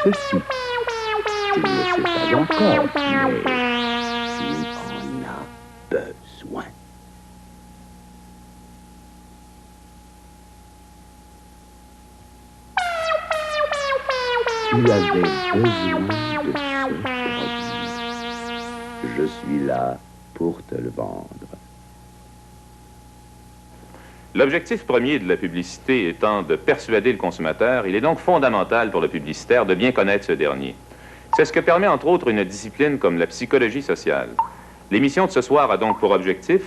ceci. Tu ne le sais pas encore, mais tu en as besoin. Tu avais besoin de ce produit. Je suis là pour te le vendre. L'objectif premier de la publicité étant de persuader le consommateur, il est donc fondamental pour le publicitaire de bien connaître ce dernier. C'est ce que permet entre autres une discipline comme la psychologie sociale. L'émission de ce soir a donc pour objectif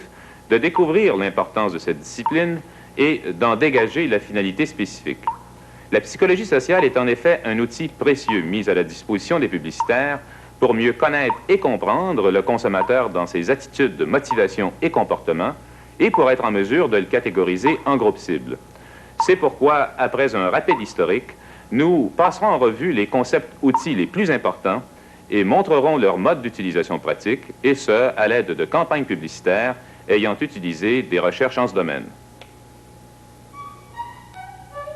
de découvrir l'importance de cette discipline et d'en dégager la finalité spécifique. La psychologie sociale est en effet un outil précieux mis à la disposition des publicitaires pour mieux connaître et comprendre le consommateur dans ses attitudes de motivation et comportement, et pour être en mesure de le catégoriser en groupes cibles. C'est pourquoi, après un rapide historique, nous passerons en revue les concepts outils les plus importants et montrerons leur mode d'utilisation pratique, et ce, à l'aide de campagnes publicitaires ayant utilisé des recherches en ce domaine.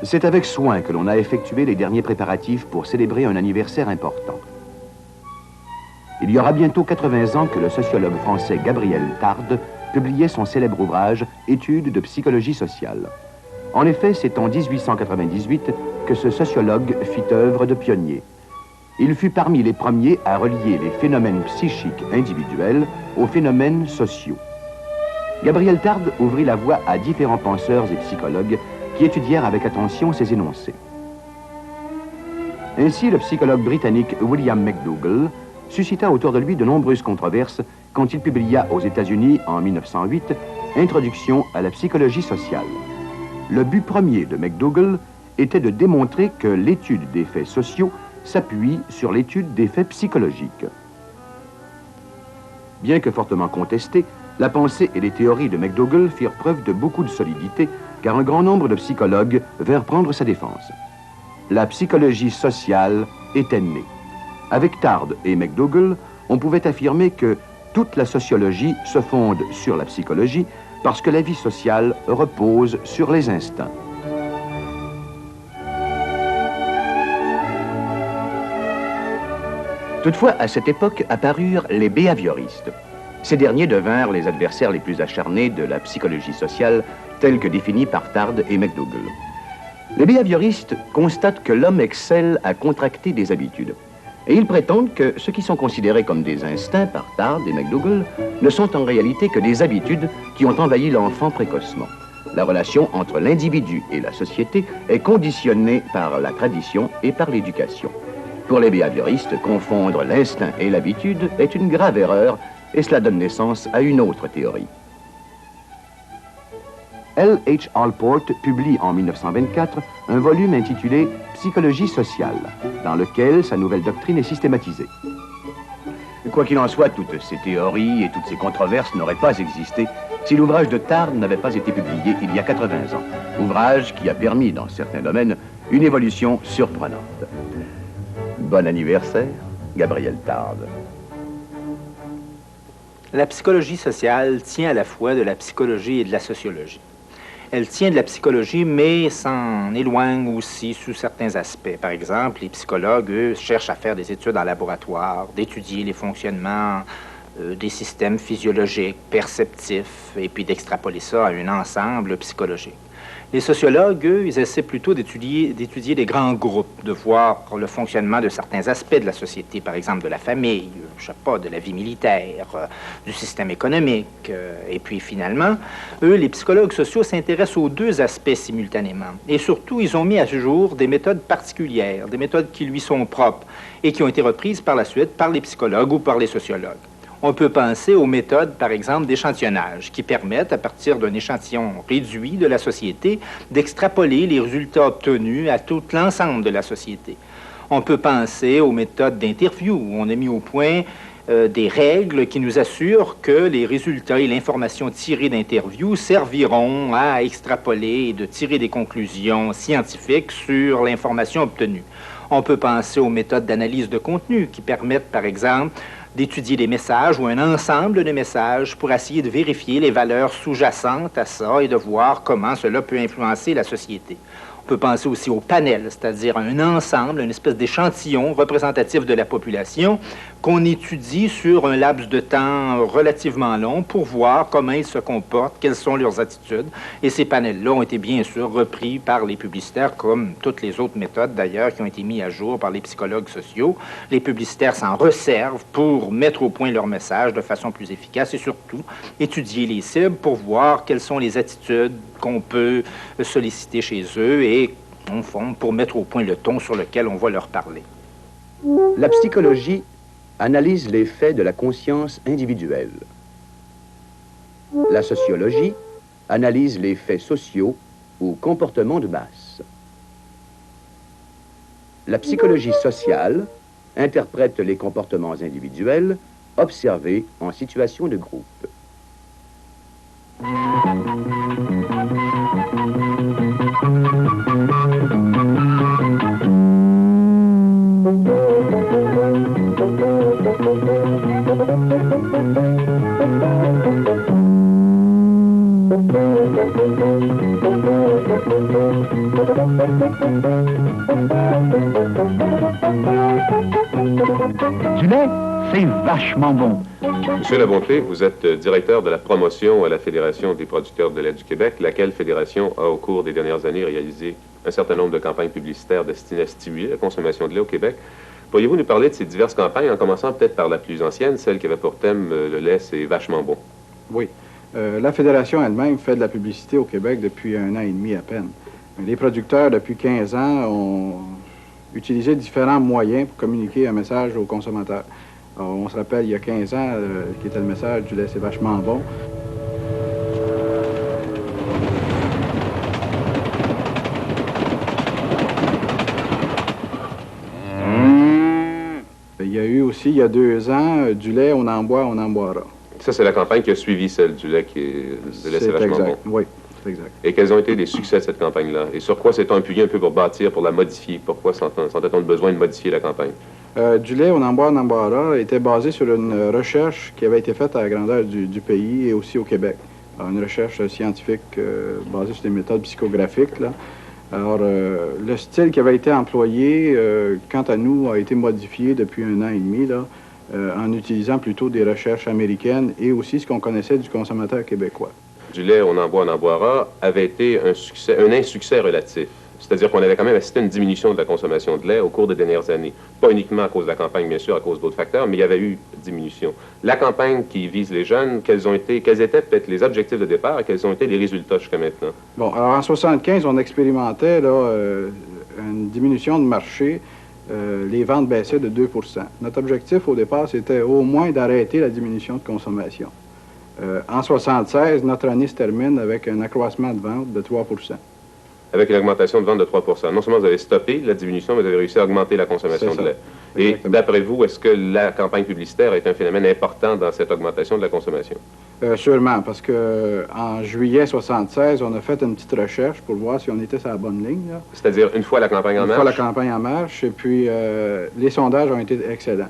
C'est avec soin que l'on a effectué les derniers préparatifs pour célébrer un anniversaire important. Il y aura bientôt 80 ans que le sociologue français Gabriel Tarde publiait son célèbre ouvrage « Études de psychologie sociale ». En effet, c'est en 1898 que ce sociologue fit œuvre de pionnier. Il fut parmi les premiers à relier les phénomènes psychiques individuels aux phénomènes sociaux. Gabriel Tarde ouvrit la voie à différents penseurs et psychologues qui étudièrent avec attention ces énoncés. Ainsi, le psychologue britannique William McDougall suscita autour de lui de nombreuses controverses quand il publia aux États-Unis en 1908 « Introduction à la psychologie sociale ». Le but premier de McDougall était de démontrer que l'étude des faits sociaux s'appuie sur l'étude des faits psychologiques. Bien que fortement contestée, la pensée et les théories de McDougall firent preuve de beaucoup de solidité, car un grand nombre de psychologues vinrent prendre sa défense. La psychologie sociale était née. Avec Tarde et McDougall, on pouvait affirmer que toute la sociologie se fonde sur la psychologie parce que la vie sociale repose sur les instincts. Toutefois, à cette époque apparurent les behavioristes. Ces derniers devinrent les adversaires les plus acharnés de la psychologie sociale, telle que définie par Tarde et McDougall. Les behavioristes constatent que l'homme excelle à contracter des habitudes. Et ils prétendent que ceux qui sont considérés comme des instincts par Tarde et McDougall ne sont en réalité que des habitudes qui ont envahi l'enfant précocement. La relation entre l'individu et la société est conditionnée par la tradition et par l'éducation. Pour les behavioristes, confondre l'instinct et l'habitude est une grave erreur et cela donne naissance à une autre théorie. L. H. Allport publie en 1924 un volume intitulé « Psychologie sociale », dans lequel sa nouvelle doctrine est systématisée. Quoi qu'il en soit, toutes ces théories et toutes ces controverses n'auraient pas existé si l'ouvrage de Tarde n'avait pas été publié il y a 80 ans. Ouvrage qui a permis, dans certains domaines, une évolution surprenante. Bon anniversaire, Gabriel Tarde. La psychologie sociale tient à la fois de la psychologie et de la sociologie. Elle tient de la psychologie, mais s'en éloigne aussi sous certains aspects. Par exemple, les psychologues, eux, cherchent à faire des études en laboratoire, d'étudier les fonctionnements des systèmes physiologiques, perceptifs, et puis d'extrapoler ça à un ensemble psychologique. Les sociologues, eux, ils essaient plutôt d'étudier les grands groupes, de voir le fonctionnement de certains aspects de la société, par exemple de la famille, je sais pas, de la vie militaire, du système économique. Et puis finalement, eux, les psychologues sociaux s'intéressent aux deux aspects simultanément. Et surtout, ils ont mis à ce jour des méthodes particulières, des méthodes qui lui sont propres et qui ont été reprises par la suite par les psychologues ou par les sociologues. On peut penser aux méthodes, par exemple, d'échantillonnage, qui permettent, à partir d'un échantillon réduit de la société, d'extrapoler les résultats obtenus à tout l'ensemble de la société. On peut penser aux méthodes d'interview, où on a mis au point des règles qui nous assurent que les résultats et l'information tirée d'interview serviront à extrapoler et de tirer des conclusions scientifiques sur l'information obtenue. On peut penser aux méthodes d'analyse de contenu qui permettent, par exemple, d'étudier des messages ou un ensemble de messages pour essayer de vérifier les valeurs sous-jacentes à ça et de voir comment cela peut influencer la société. On peut penser aussi au panel, c'est-à-dire un ensemble, une espèce d'échantillon représentatif de la population qu'on étudie sur un laps de temps relativement long pour voir comment ils se comportent, quelles sont leurs attitudes. Et ces panels-là ont été bien sûr repris par les publicitaires, comme toutes les autres méthodes d'ailleurs qui ont été mises à jour par les psychologues sociaux. Les publicitaires s'en resservent pour mettre au point leur message de façon plus efficace et surtout étudier les cibles pour voir quelles sont les attitudes qu'on peut solliciter chez eux et, en fond, pour mettre au point le ton sur lequel on va leur parler. La psychologie analyse les faits de la conscience individuelle. La sociologie analyse les faits sociaux ou comportements de masse. La psychologie sociale interprète les comportements individuels observés en situation de groupe. Du lait, c'est vachement bon. Monsieur Labonté, vous êtes directeur de la promotion à la Fédération des producteurs de lait du Québec, laquelle fédération a, au cours des dernières années, réalisé un certain nombre de campagnes publicitaires destinées à stimuler la consommation de lait au Québec. Pourriez-vous nous parler de ces diverses campagnes, en commençant peut-être par la plus ancienne, celle qui avait pour thème « Le lait, c'est vachement bon ». Oui. La Fédération elle-même fait de la publicité au Québec depuis 1 an et demi à peine. Les producteurs, depuis 15 ans, ont utilisé différents moyens pour communiquer un message aux consommateurs. Alors, on se rappelle, il y a 15 ans, qui était le message du lait, c'est vachement bon. Il y a eu aussi, il y a 2 ans, du lait, on en boit, on en boira. Ça, c'est la campagne qui a suivi celle du lait, le lait, c'est vachement exact. bon. Oui, c'est exact. Et quels ont été les succès de cette campagne-là? Et sur quoi s'est-on appuyé un peu pour bâtir, pour la modifier? Pourquoi sentait-on besoin de modifier la campagne? Du lait, on en boit, on en boira, était basé sur une recherche qui avait été faite à la grandeur du pays et aussi au Québec. Alors, une recherche scientifique basée sur des méthodes psychographiques, là. Alors, le style qui avait été employé, quant à nous, a été modifié depuis 1 an et demi, là, en utilisant plutôt des recherches américaines et aussi ce qu'on connaissait du consommateur québécois. Du lait, on en boit, on en boira, avait été un insuccès relatif. C'est-à-dire qu'on avait quand même assisté à une diminution de la consommation de lait au cours des dernières années. Pas uniquement à cause de la campagne, bien sûr, à cause d'autres facteurs, mais il y avait eu diminution. La campagne qui vise les jeunes, quels étaient peut-être les objectifs de départ et quels ont été les résultats jusqu'à maintenant? Bon, alors en 1975, on expérimentait là, une diminution de marché. Les ventes baissaient de 2 %. Notre objectif au départ, c'était au moins d'arrêter la diminution de consommation. En 1976, notre année se termine avec un accroissement de vente de 3 %. Avec une augmentation de vente de 3 %. Non seulement vous avez stoppé la diminution, mais vous avez réussi à augmenter la consommation de lait. Et d'après vous, est-ce que la campagne publicitaire est un phénomène important dans cette augmentation de la consommation? Sûrement, parce qu'en juillet 1976, on a fait une petite recherche pour voir si on était sur la bonne ligne. C'est-à-dire une fois la campagne en marche? Une fois la campagne en marche, et puis les sondages ont été excellents,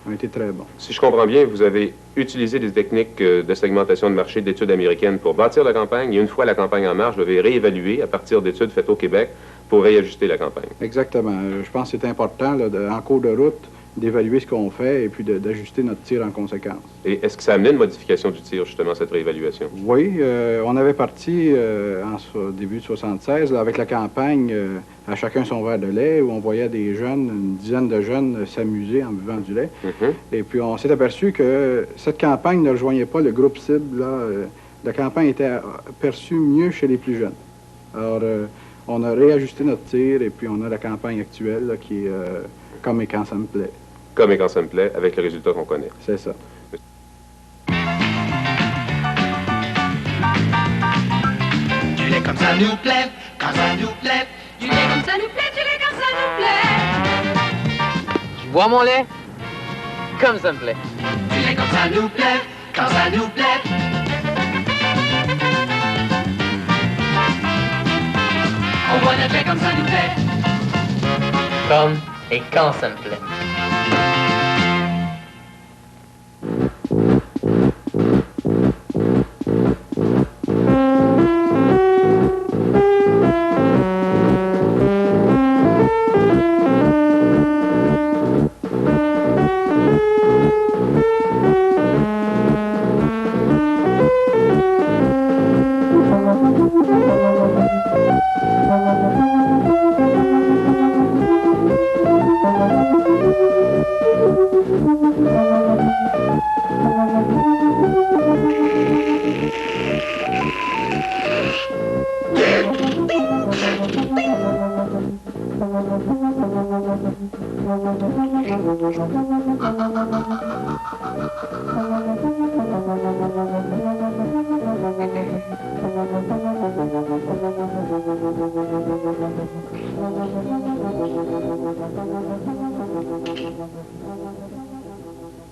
ont été très bons. Si je comprends bien, vous avez utilisé des techniques de segmentation de marché d'études américaines pour bâtir la campagne, et une fois la campagne en marche, vous avez réévalué à partir d'études faites au Québec pour réajuster la campagne. Exactement. Je pense que c'est important, là, en cours de route, d'évaluer ce qu'on fait et puis d'ajuster notre tir en conséquence. Et est-ce que ça a amené une modification du tir, justement, cette réévaluation? Oui, on avait parti en début de 1976 avec la campagne « À chacun son verre de lait » où on voyait des jeunes, une dizaine de jeunes s'amuser en buvant du lait. Et puis on s'est aperçu que cette campagne ne rejoignait pas le groupe cible. Là, la campagne était perçue mieux chez les plus jeunes. Alors, on a réajusté notre tir et puis on a la campagne actuelle là, qui est comme et quand ça me plaît. Comme et quand ça me plaît, avec le résultat qu'on connaît. C'est ça. Du lait comme ça nous plaît, quand ça nous plaît. Du lait comme ça nous plaît, du lait comme ça nous plaît. Tu bois mon lait comme ça me plaît. Du lait comme ça nous plaît, quand ça nous plaît. On boit notre lait comme ça nous plaît. Comme et quand ça me plaît.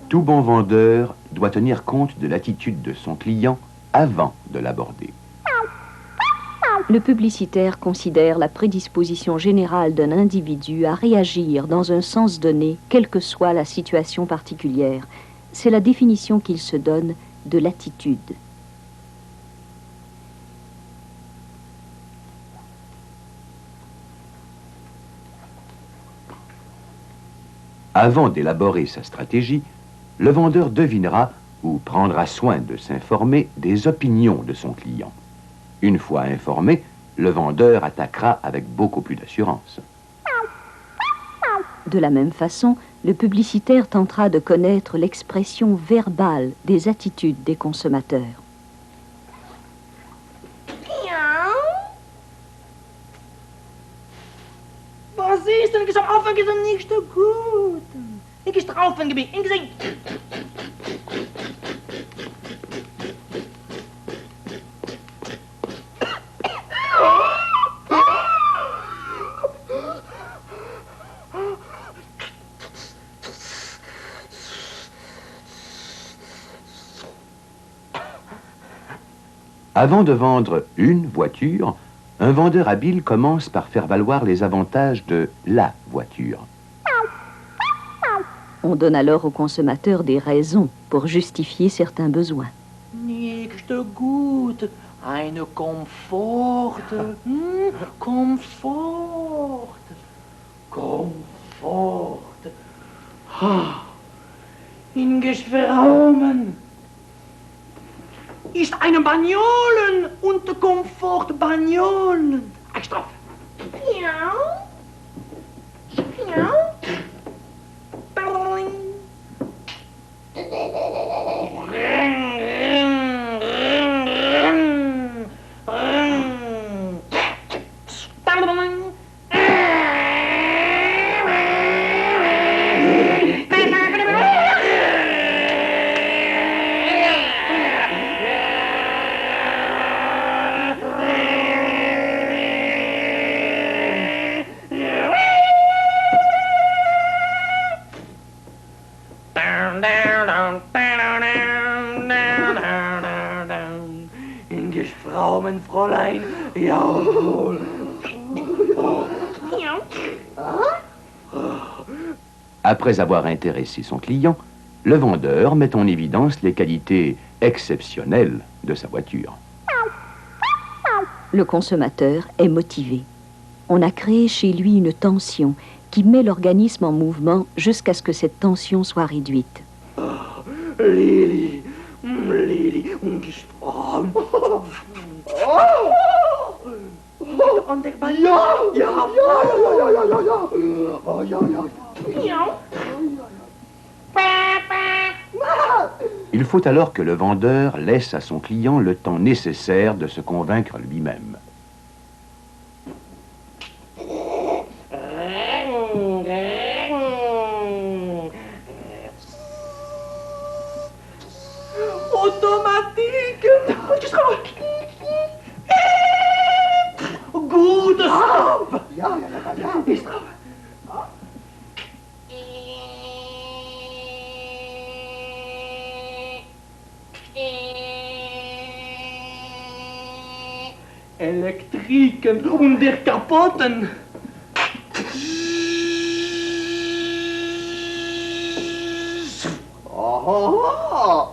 Tout bon vendeur doit tenir compte de l'attitude de son client avant de l'aborder. Le publicitaire considère la prédisposition générale d'un individu à réagir dans un sens donné, quelle que soit la situation particulière. C'est la définition qu'il se donne de l'attitude. Avant d'élaborer sa stratégie, le vendeur devinera ou prendra soin de s'informer des opinions de son client. Une fois informé, le vendeur attaquera avec beaucoup plus d'assurance. De la même façon, le publicitaire tentera de connaître l'expression verbale des attitudes des consommateurs. Was ist denn? Ich sag auf, ich sag nicht so gut. Ich ist drauf, wenn ich gesehen. Avant de vendre une voiture, un vendeur habile commence par faire valoir les avantages de la voiture. On donne alors au consommateur des raisons pour justifier certains besoins. Nicht so gut. Eine Komfort. Komfort. Komfort. Ingefraumen. Ist eine Bagnolen und Komfort Bagnolen. Extra. Ja. Ja. Ingefraumen, Fräulein, jawohl. Après avoir intéressé son client, le vendeur met en évidence les qualités exceptionnelles de sa voiture. Le consommateur est motivé. On a créé chez lui une tension qui met l'organisme en mouvement jusqu'à ce que cette tension soit réduite. Lili, Lili, Ingefraumen. Il faut alors que le vendeur laisse à son client le temps nécessaire de se convaincre lui-même. Automatique. Gute Stop. Ja. Ist drauf. Elektriken und der kaputten. Aha.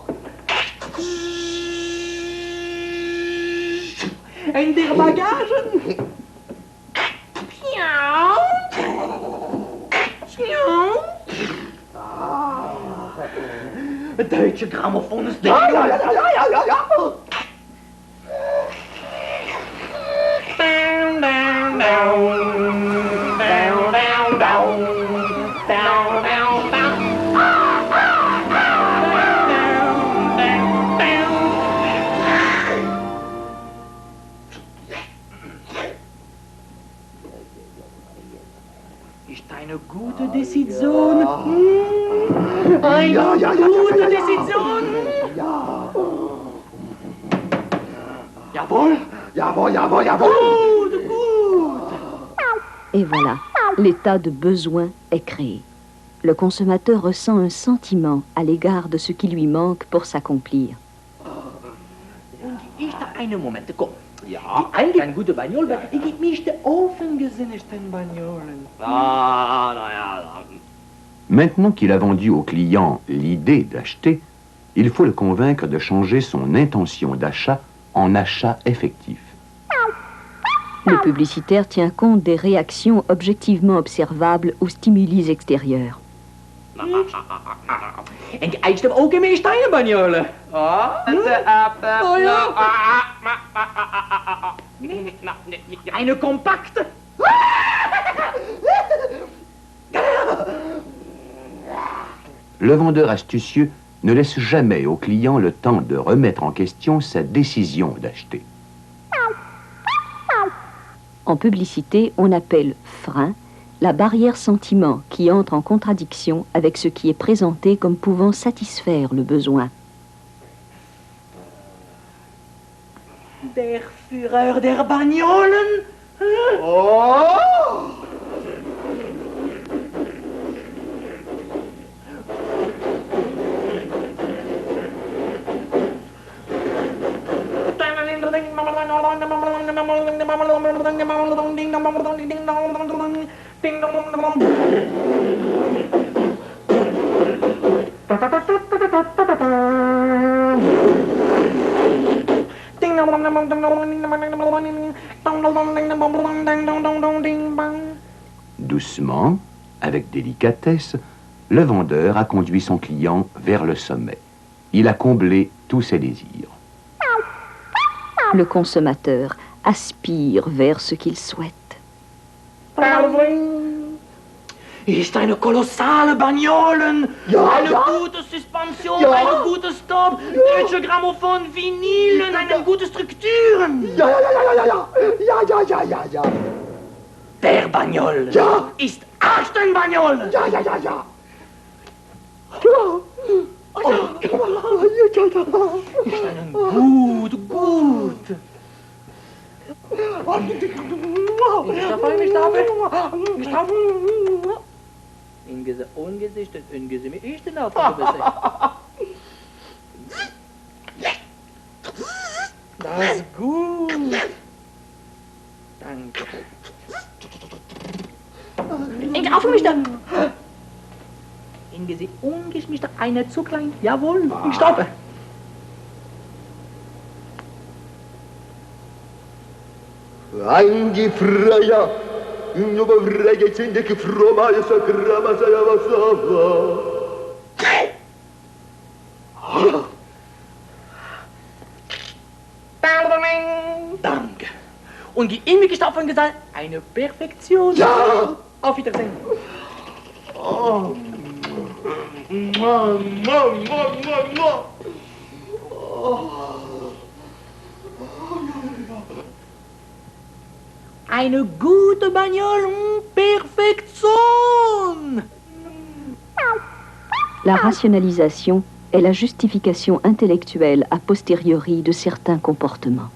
En der Bagagen. Ja. Deutsche Grammophon ist der. Ja. Ist eine gute Decision. Décision. Eine gute Décision. Jawohl, jawohl, jawohl, jawohl. Et voilà, l'état de besoin est créé. Le consommateur ressent un sentiment à l'égard de ce qui lui manque pour s'accomplir. Ich da einen Moment, komm. Ja. Eigentlich ein guter Bagnol, aber ich gebe mich der offengesinnigsten Bagnolen. Ah, naja. Maintenant qu'il a vendu au client l'idée d'acheter, il faut le convaincre de changer son intention d'achat en achat effectif. Le publicitaire tient compte des réactions objectivement observables aux stimuli extérieurs. En je eist hem ook in mijn steinen Bagnolen. Eine kompakte. Le vendeur astucieux ne laisse jamais au client le temps de remettre en question sa décision d'acheter. En publicité, on appelle frein la barrière sentiment qui entre en contradiction avec ce qui est présenté comme pouvant satisfaire le besoin. Der Führer der Bagnolen. Oh! Doucement, avec délicatesse, le vendeur a conduit son client vers le sommet. Il a comblé tous ses désirs. Le consommateur aspire vers ce qu'il souhaite. Ist eine kolossale Bagnolen. Eine gute Suspension, eine gute Stop, deutsche Grammophon, Vinylen, eine gute Strukturen. Ja. Der Bagnol ist ein Bagnol. Ja. Gut. Ungesichtet, ungesichtet, ich den auch Das ist gut. Danke. Ich auf mich dann. Ungeschmichter, einer zu klein. Jawohl, ich stoppe. Anche fraia, non vorrei che sente che fromaia sa grama sa la Danke. Und die immer gestopft und gesagt, eine Perfektion. Ja. Auf Wiedersehen. Oh. Eine gute Bagnole, Perfektion. La rationalisation est la justification intellectuelle a posteriori de certains comportements.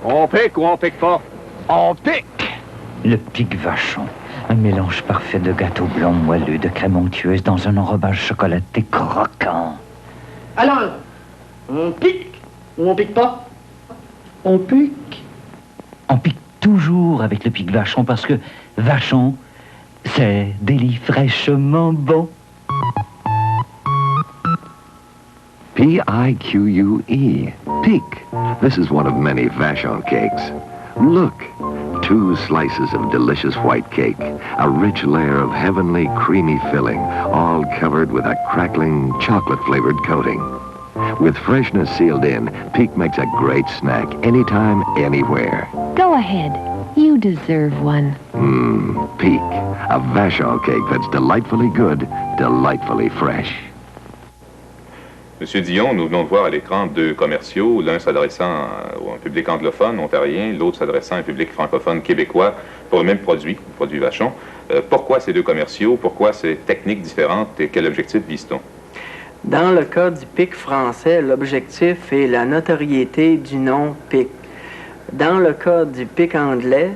On pique ou on pique pas? On pique! Le pic vachon, un mélange parfait de gâteau blond moelleux, de crème onctueuse dans un enrobage chocolaté croquant. Alors, on pique ou on pique pas? On pique. On pique toujours avec le pic vachon parce que vachon, c'est des lits fraîchement bon. P-I-Q-U-E. Pique. This is one of many Vachon cakes. Look, 2 slices of delicious white cake, a rich layer of heavenly creamy filling, all covered with a crackling chocolate-flavored coating. With freshness sealed in, Pique makes a great snack anytime, anywhere. Go ahead. You deserve one. Pique, a Vachon cake that's delightfully good, delightfully fresh. Monsieur Dion, nous venons de voir à l'écran 2 commerciaux, l'un s'adressant à un public anglophone, ontarien, l'autre s'adressant à un public francophone québécois pour le même produit, le produit Vachon. Pourquoi ces 2 commerciaux? Pourquoi ces techniques différentes et quel objectif vise-t-on? Dans le cas du Pique français, l'objectif est la notoriété du nom Pique. Dans le cas du Pique anglais,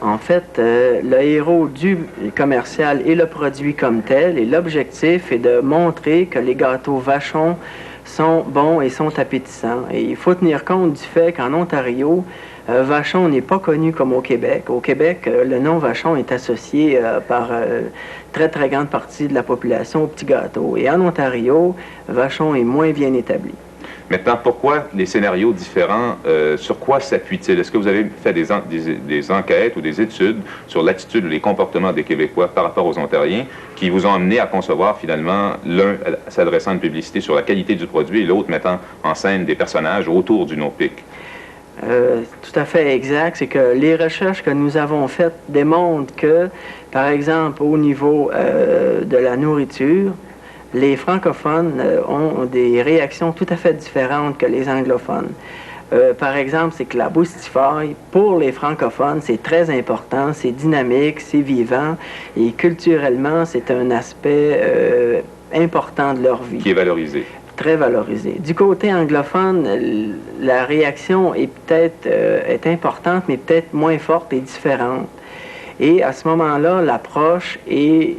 en fait, le héros du commercial est le produit comme tel et l'objectif est de montrer que les gâteaux Vachon sont bons et sont appétissants. Et il faut tenir compte du fait qu'en Ontario, Vachon n'est pas connu comme au Québec. Au Québec, le nom Vachon est associé par très très grande partie de la population aux petits gâteaux. Et en Ontario, Vachon est moins bien établi. Maintenant, pourquoi les scénarios différents? Sur quoi s'appuient-ils? Est-ce que vous avez fait des enquêtes ou des études sur l'attitude ou les comportements des Québécois par rapport aux Ontariens qui vous ont amené à concevoir finalement l'un s'adressant à une publicité sur la qualité du produit et l'autre mettant en scène des personnages autour du nom Pique? Tout à fait exact. C'est que les recherches que nous avons faites démontrent que, par exemple, au niveau de la nourriture, les francophones ont des réactions tout à fait différentes que les anglophones. Par exemple, c'est que la boustifaille, pour les francophones, c'est très important, c'est dynamique, c'est vivant, et culturellement, c'est un aspect important de leur vie. Qui est valorisé. Très valorisé. Du côté anglophone, la réaction est peut-être est importante, mais peut-être moins forte et différente. Et à ce moment-là, l'approche est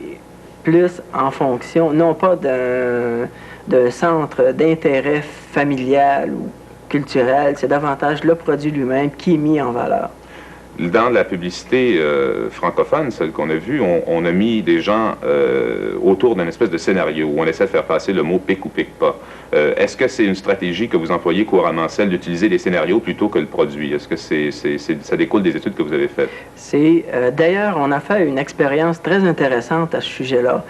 plus en fonction, non pas d'un centre d'intérêt familial ou culturel, c'est davantage le produit lui-même qui est mis en valeur. Dans la publicité francophone, celle qu'on a vue, on a mis des gens autour d'un espèce de scénario où on essaie de faire passer le mot pique ou pique pas. Est-ce que c'est une stratégie que vous employez couramment, celle d'utiliser les scénarios plutôt que le produit? Est-ce que ça découle des études que vous avez faites? D'ailleurs, on a fait une expérience très intéressante à ce sujet-là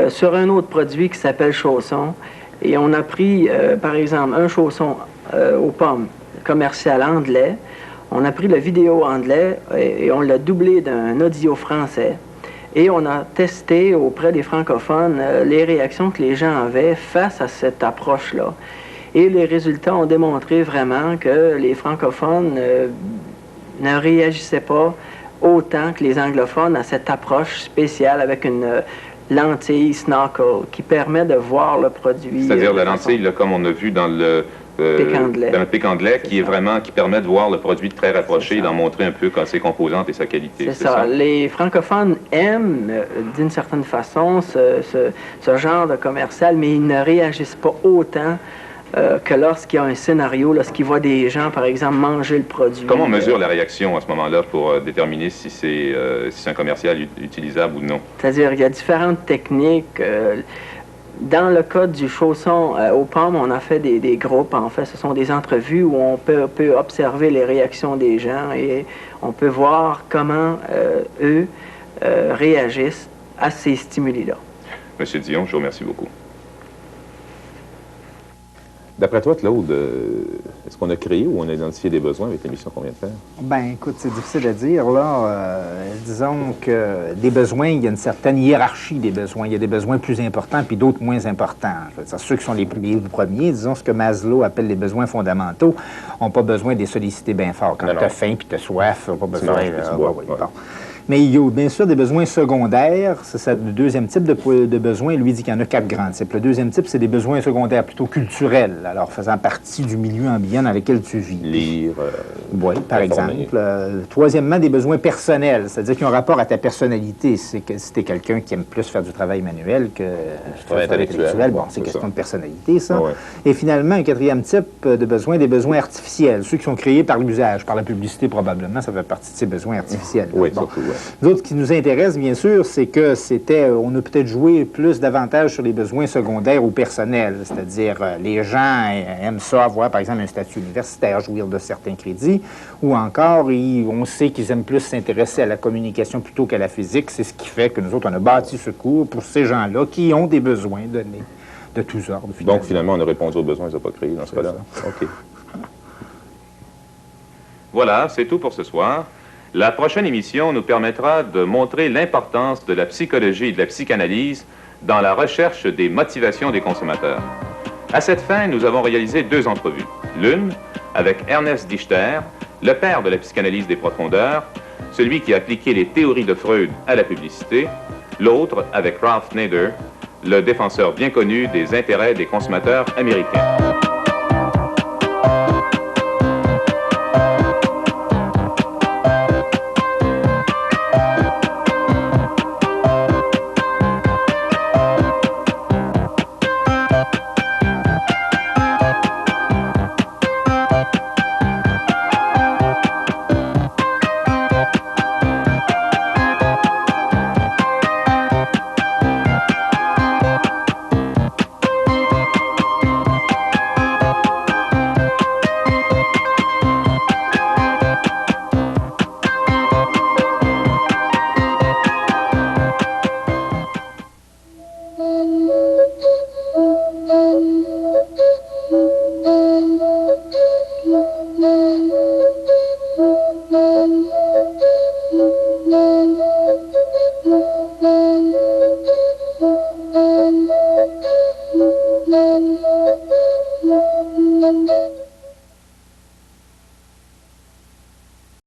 sur un autre produit qui s'appelle chausson. Et on a pris, par exemple, un chausson aux pommes commercial anglais. On a pris le vidéo anglais et on l'a doublé d'un audio français. Et on a testé auprès des francophones les réactions que les gens avaient face à cette approche-là. Et les résultats ont démontré vraiment que les francophones ne réagissaient pas autant que les anglophones à cette approche spéciale avec une lentille snorkel qui permet de voir le produit. C'est-à-dire la lentille, là, comme on a vu dans le pique anglais, qui permet de voir le produit très rapproché et d'en montrer un peu ses composantes et sa qualité. C'est ça. Les francophones aiment, d'une certaine façon, ce genre de commercial, mais ils ne réagissent pas autant que lorsqu'il y a un scénario, lorsqu'ils voient des gens, par exemple, manger le produit. Comment on mesure la réaction à ce moment-là pour déterminer si c'est un commercial utilisable ou non? C'est-à-dire qu'il y a différentes techniques. Dans le cas du chausson aux pommes, on a fait des groupes. En fait, ce sont des entrevues où on peut observer les réactions des gens et on peut voir comment eux réagissent à ces stimuli-là. Monsieur Dion, je vous remercie beaucoup. D'après toi, Claude, est-ce qu'on a créé ou on a identifié des besoins avec l'émission qu'on vient de faire? Ben, écoute, c'est difficile à dire, là. Disons que des besoins, il y a une certaine hiérarchie des besoins. Il y a des besoins plus importants puis d'autres moins importants. C'est ceux qui sont les premiers, disons ce que Maslow appelle les besoins fondamentaux, n'ont pas besoin de les solliciter bien fort. Quand tu as faim puis tu as soif, pas besoin. Bon. Mais il y a bien sûr des besoins secondaires. C'est le deuxième type de besoins. Lui dit qu'il y en a 4 grands types. Le deuxième type, c'est des besoins secondaires plutôt culturels, alors faisant partie du milieu ambiant dans lequel tu vis. Lire. Oui, par exemple. Troisièmement, des besoins personnels, c'est-à-dire qui ont rapport à ta personnalité. C'est que si tu es quelqu'un qui aime plus faire du travail manuel que du travail intellectuel, bon, c'est question de personnalité, ça. Ouais. Et finalement, un quatrième type de besoins, des besoins artificiels, ceux qui sont créés par l'usage, par la publicité probablement, ça fait partie de ces besoins artificiels. Oui, bon. Surtout, ouais. D'autres qui nous intéressent, bien sûr, c'est que on a peut-être joué plus davantage sur les besoins secondaires ou personnels, c'est-à-dire les gens aiment ça, avoir, par exemple, un statut universitaire, jouir de certains crédits, ou encore, on sait qu'ils aiment plus s'intéresser à la communication plutôt qu'à la physique. C'est ce qui fait que nous autres, on a bâti ce cours pour ces gens-là qui ont des besoins donnés de tous ordres. Donc, finalement, on a répondu aux besoins, ça n'a pas créé dans ce cas-là. OK. Voilà, c'est tout pour ce soir. La prochaine émission nous permettra de montrer l'importance de la psychologie et de la psychanalyse dans la recherche des motivations des consommateurs. À cette fin, nous avons réalisé 2 entrevues. L'une avec Ernest Dichter, le père de la psychanalyse des profondeurs, celui qui a appliqué les théories de Freud à la publicité. L'autre avec Ralph Nader, le défenseur bien connu des intérêts des consommateurs américains.